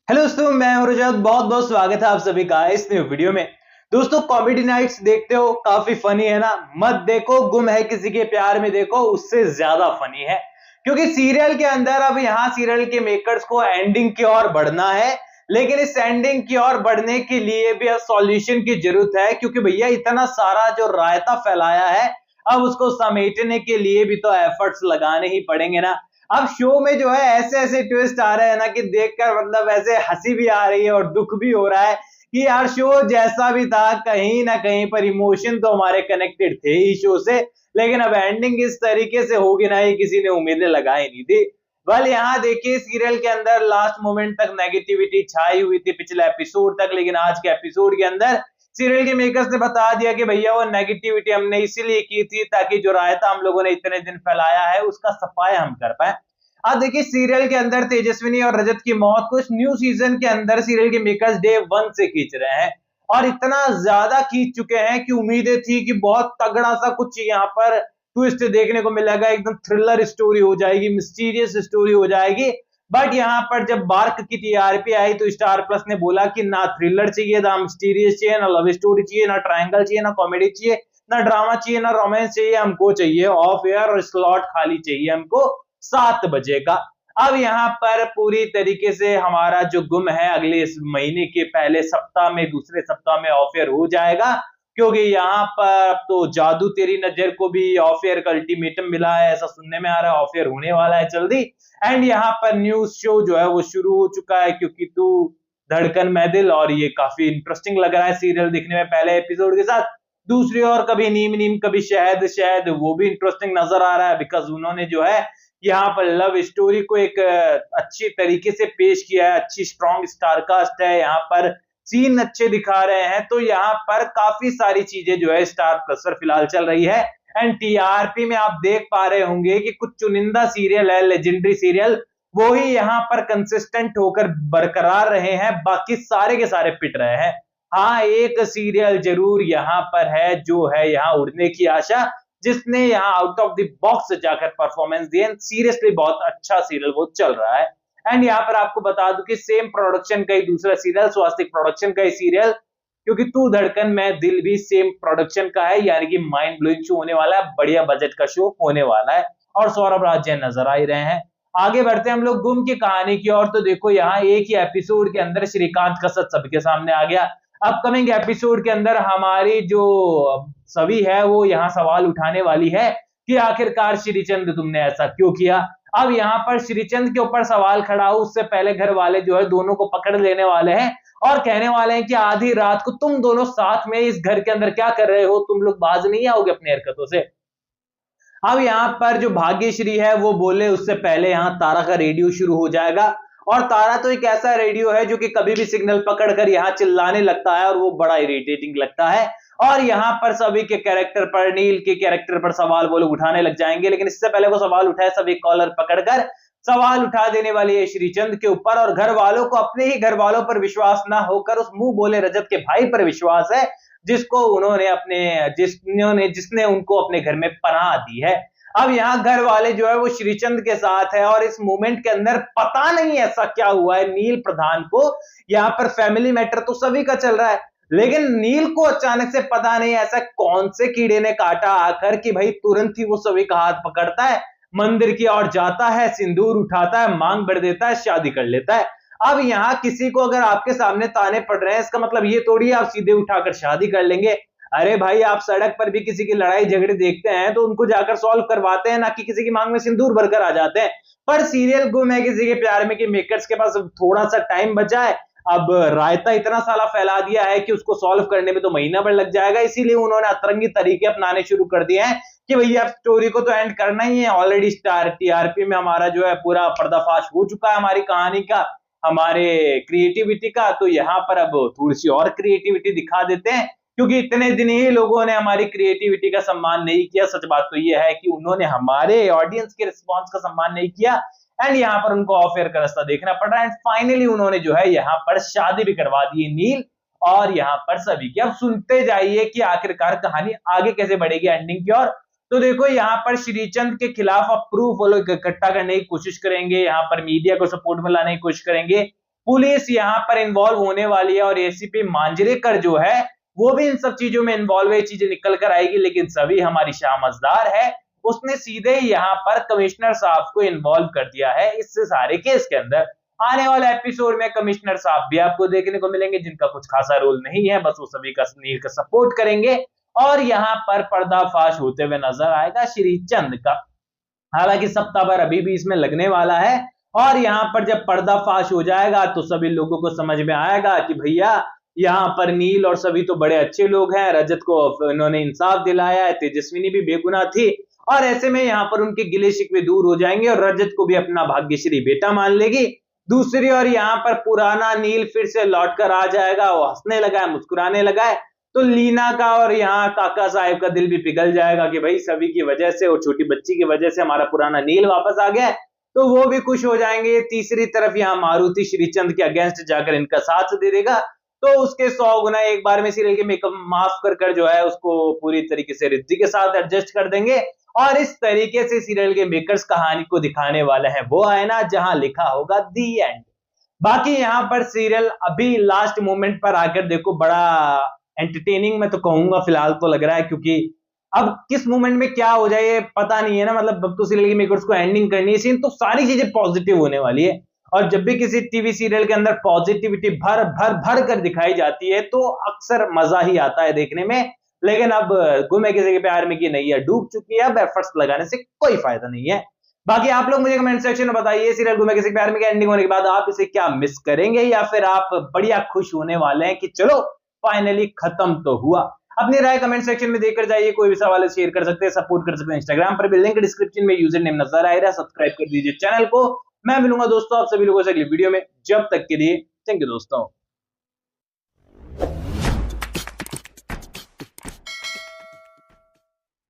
Hello दोस्तों, मैं हूं रजत। बहुत बहुत स्वागत है आप सभी का इस न्यू वीडियो में। दोस्तों, कॉमेडी नाइट्स देखते हो, काफी फनी है ना। मत देखो गुम है किसी के प्यार में, देखो उससे ज्यादा फनी है। क्योंकि सीरियल के अंदर अब यहाँ सीरियल के मेकर्स को एंडिंग की ओर बढ़ना है, लेकिन इस एंडिंग की ओर बढ़ने के लिए भी अब सॉल्यूशन की जरूरत है। क्योंकि भैया इतना सारा जो रायता फैलाया है, अब उसको समेटने के लिए भी तो एफर्ट्स लगाने ही पड़ेंगे ना। अब शो में जो है ऐसे ऐसे ट्विस्ट आ रहे हैं ना कि देखकर मतलब ऐसे हंसी भी आ रही है और दुख भी हो रहा है कि यार शो जैसा भी था, कहीं ना कहीं पर इमोशन तो हमारे कनेक्टेड थे ही शो से। लेकिन अब एंडिंग इस तरीके से होगी ना, ये किसी ने उम्मीदें लगाई नहीं थी। वेल, यहाँ देखिए सीरियल के अंदर लास्ट मोमेंट तक नेगेटिविटी छाई हुई थी पिछले एपिसोड तक, लेकिन आज के एपिसोड के अंदर सीरियल के मेकर्स ने बता दिया कि भैया वो नेगेटिविटी हमने इसीलिए की थी ताकि जो रायता हम लोगों ने इतने दिन फैलाया है उसका सफाया हम कर पाए। अब देखिए सीरियल के अंदर तेजस्विनी और रजत की मौत को इस न्यू सीजन के अंदर सीरियल के मेकर्स डे 1 से खींच रहे हैं, और इतना ज्यादा खींच चुके हैं कि उम्मीदें थी कि बहुत तगड़ा सा कुछ यहाँ पर ट्विस्ट देखने को मिलेगा, एकदम थ्रिलर स्टोरी हो जाएगी, मिस्टीरियस स्टोरी हो जाएगी। बट यहाँ पर जब बार्क की टीआरपी आई तो स्टार प्लस ने बोला कि ना थ्रिलर चाहिए, ना मिस्टीरियस चाहिए, ना लव स्टोरी चाहिए, ना ट्रायंगल चाहिए, ना कॉमेडी चाहिए, ना ड्रामा चाहिए, ना रोमांस चाहिए। हमको चाहिए ऑफ एयर और स्लॉट खाली चाहिए हमको 7 बजे का। अब यहाँ पर पूरी तरीके से हमारा जो गुम है अगले इस महीने के पहले सप्ताह में, दूसरे सप्ताह में ऑफ एयर हो जाएगा। क्योंकि यहाँ पर अब तो जादू तेरी नजर को भी ऑफ एयर का अल्टीमेटम मिला है, ऐसा सुनने में आ रहा है। ऑफ एयर होने वाला है जल्दी। एंड यहाँ पर न्यूज शो जो है वो शुरू हो चुका है, क्योंकि तू धड़कन मैं दिल, और ये काफी इंटरेस्टिंग लग रहा है सीरियल दिखने में पहले एपिसोड के साथ। दूसरी ओर कभी नीम नीम कभी शहद शहद, वो भी इंटरेस्टिंग नजर आ रहा है, बिकॉज उन्होंने जो है यहाँ पर लव स्टोरी को एक अच्छी तरीके से पेश किया है। अच्छी स्ट्रॉन्ग स्टारकास्ट है यहाँ पर, सीन अच्छे दिखा रहे हैं। तो यहाँ पर काफी सारी चीजें जो है स्टार प्लस पर फिलहाल चल रही है। एंड टीआरपी में आप देख पा रहे होंगे कि कुछ चुनिंदा सीरियल है, लेजेंडरी सीरियल, वो ही यहाँ पर कंसिस्टेंट होकर बरकरार रहे हैं, बाकी सारे के सारे पिट रहे हैं। हाँ, एक सीरियल जरूर यहाँ पर है जो है यहाँ उड़ने की आशा, जिसने यहाँ आउट ऑफ द बॉक्स जाकर परफॉर्मेंस दी। सीरियसली बहुत अच्छा सीरियल वो चल रहा है। एंड यहाँ पर आपको बता दूं कि सेम प्रोडक्शन का ही दूसरा सीरियल, स्वास्तिक प्रोडक्शन का ही सीरियल, क्योंकि तू धड़कन मैं दिल भी सेम प्रोडक्शन का है, यानी कि माइंड ब्लोइंग शो होने वाला है, बढ़िया बजट का शो होने वाला है। और सौरभ राज जैन नजर आ ही रहे हैं। आगे बढ़ते हैं हम लोग गुम की कहानी की ओर। तो देखो यहाँ एक ही एपिसोड के अंदर श्रीकांत का सच सबके सामने आ गया। अपकमिंग एपिसोड के अंदर हमारी जो सभी है वो यहाँ सवाल उठाने वाली है कि आखिरकार श्रीचंद तुमने ऐसा क्यों किया। अब यहाँ पर श्रीचंद के ऊपर सवाल खड़ा हो उससे पहले घर वाले जो है दोनों को पकड़ लेने वाले हैं और कहने वाले हैं कि आधी रात को तुम दोनों साथ में इस घर के अंदर क्या कर रहे हो, तुम लोग बाज नहीं आओगे अपनी हरकतों से। अब यहाँ पर जो भाग्यश्री है वो बोले उससे पहले यहाँ तारा का रेडियो शुरू हो जाएगा। और तारा तो एक ऐसा रेडियो है जो कि कभी भी सिग्नल पकड़कर यहाँ चिल्लाने लगता है और वो बड़ा इरिटेटिंग लगता है। और यहाँ पर सभी के कैरेक्टर पर, नील के कैरेक्टर पर सवाल वो लोग उठाने लग जाएंगे, लेकिन इससे पहले वो सवाल उठाए सभी कॉलर पकड़कर सवाल उठा देने वाली है श्रीचंद के ऊपर। और घर वालों को अपने ही घर वालों पर विश्वास ना होकर उस मुंह बोले रजत के भाई पर विश्वास है, जिसको उन्होंने अपने जिसने उनको अपने घर में पनाह दी है। अब यहाँ घर वाले जो है वो श्रीचंद के साथ है, और इस मोमेंट के अंदर पता नहीं ऐसा क्या हुआ है नील प्रधान को। यहाँ पर फैमिली मैटर तो सभी का चल रहा है, लेकिन नील को अचानक से पता नहीं ऐसा कौन से कीड़े ने काटा आकर कि भाई तुरंत ही वो सभी का हाथ पकड़ता है, मंदिर की ओर जाता है, सिंदूर उठाता है, मांग भर देता है, शादी कर लेता है। अब यहाँ किसी को अगर आपके सामने ताने पड़ रहे हैं, इसका मतलब ये थोड़ी आप सीधे उठाकर शादी कर लेंगे। अरे भाई, आप सड़क पर भी किसी की लड़ाई झगड़े देखते हैं तो उनको जाकर सॉल्व करवाते हैं, ना कि किसी की मांग में सिंदूर भरकर आ जाते हैं। पर सीरियल गुम है किसी के प्यार में कि मेकर्स के पास थोड़ा सा टाइम बचा है। अब रायता इतना सारा फैला दिया है कि उसको सॉल्व करने में तो महीना भर लग जाएगा, इसीलिए उन्होंने अतरंगी तरीके अपनाने शुरू कर दिए हैं कि भैया स्टोरी को तो एंड करना ही है। ऑलरेडी स्टार टीआरपी में हमारा जो है पूरा पर्दाफाश हो चुका है हमारी कहानी का, हमारे क्रिएटिविटी का। तो यहाँ पर अब थोड़ी सी और क्रिएटिविटी दिखा देते हैं, क्योंकि इतने दिन ही लोगों ने हमारी क्रिएटिविटी का सम्मान नहीं किया। सच बात तो यह है कि उन्होंने हमारे ऑडियंस के रिस्पॉन्स का सम्मान नहीं किया, एंड यहाँ पर उनको ऑफ एयर का रास्ता देखना पड़ रहा है। एंड फाइनली उन्होंने जो है यहाँ पर शादी भी करवा दी है नील और यहाँ पर सभी की। अब सुनते जाइए कि आखिरकार कहानी आगे कैसे बढ़ेगी एंडिंग की ओर। तो देखो यहाँ पर श्रीचंद के खिलाफ अब प्रूफ वो लोग इकट्ठा करने की कोशिश करेंगे, यहाँ पर मीडिया को सपोर्ट में लाने की कोशिश करेंगे पुलिस यहाँ पर इन्वॉल्व होने वाली है और एसीपी मांजरेकर जो है वो भी इन सब चीजों में इन्वॉल्व है, चीजें निकल कर आएगी। लेकिन सभी हमारी शाह मजदार है, उसने सीधे यहाँ पर कमिश्नर साहब को इन्वॉल्व कर दिया है इस सारे केस के अंदर। आने वाले एपिसोड में कमिश्नर साहब भी आपको देखने को मिलेंगे, जिनका कुछ खासा रोल नहीं है, बस वो सभी का नील का सपोर्ट करेंगे और यहाँ पर पर्दाफाश होते हुए नजर आएगा श्रीचंद का। हालांकि सप्ताह भर अभी भी इसमें लगने वाला है और यहाँ पर जब पर्दाफाश हो जाएगा तो सभी लोगों को समझ में आएगा कि भैया यहाँ पर नील और सभी तो बड़े अच्छे लोग हैं, रजत को इन्होंने इंसाफ दिलाया है, तेजस्विनी भी बेगुनाह थी और ऐसे में यहाँ पर उनके गिले शिकवे दूर हो जाएंगे और रजत को भी अपना भाग्यश्री बेटा मान लेगी। दूसरी ओर यहाँ पर पुराना नील फिर से लौट कर आ जाएगा, वो हंसने लगा है, मुस्कुराने लगा है, तो लीना का और यहाँ काका साहब का दिल भी पिघल जाएगा कि भाई सभी की वजह से और छोटी बच्ची की वजह से हमारा पुराना नील वापस आ गया है, तो वो भी खुश हो जाएंगे। तीसरी तरफ यहाँ मारुति श्रीचंद के अगेंस्ट जाकर इनका साथ दे देगा, तो उसके 100 गुना एक बार में सीरियल के मेकअप माफ कर जो है उसको पूरी तरीके से रिद्धि के साथ एडजस्ट कर देंगे और इस तरीके से सीरियल के मेकर्स कहानी को दिखाने वाले हैं वो आईना जहां लिखा होगा दी एंड। बाकी यहाँ पर सीरियल अभी लास्ट मोमेंट पर आकर देखो बड़ा एंटरटेनिंग मैं तो कहूंगा फिलहाल तो लग रहा है, क्योंकि अब किस मोमेंट में क्या हो जाए पता नहीं है ना, मतलब अब तो सीरियल के मेकर्स को एंडिंग करनी है सीन, तो सारी चीजें पॉजिटिव होने वाली है। और जब भी किसी टीवी सीरियल के अंदर पॉजिटिविटी भर भर भर कर दिखाई जाती है तो अक्सर मजा ही आता है देखने में। लेकिन अब गुम है किसी के प्यार में की नैया डूब चुकी है, अब एफर्ट्स लगाने से कोई फायदा नहीं है। बाकी आप लोग मुझे कमेंट सेक्शन में बताइए सीरियल गुम है किसी के प्यार में की एंडिंग होने के बाद आप इसे क्या मिस करेंगे या फिर आप बढ़िया खुश होने वाले हैं कि चलो फाइनली खत्म तो हुआ। अपनी राय कमेंट सेक्शन में देकर जाइए, कोई भी सवाल शेयर कर सकते हैं, सपोर्ट कर सकते हैं। इंस्टाग्राम पर भी लिंक डिस्क्रिप्शन में यूजर नेम नजर आ रहा है, सब्सक्राइब कर दीजिए चैनल को। मैं मिलूंगा दोस्तों आप सभी लोगों से अगली वीडियो में, जब तक के लिए थैंक यू दोस्तों।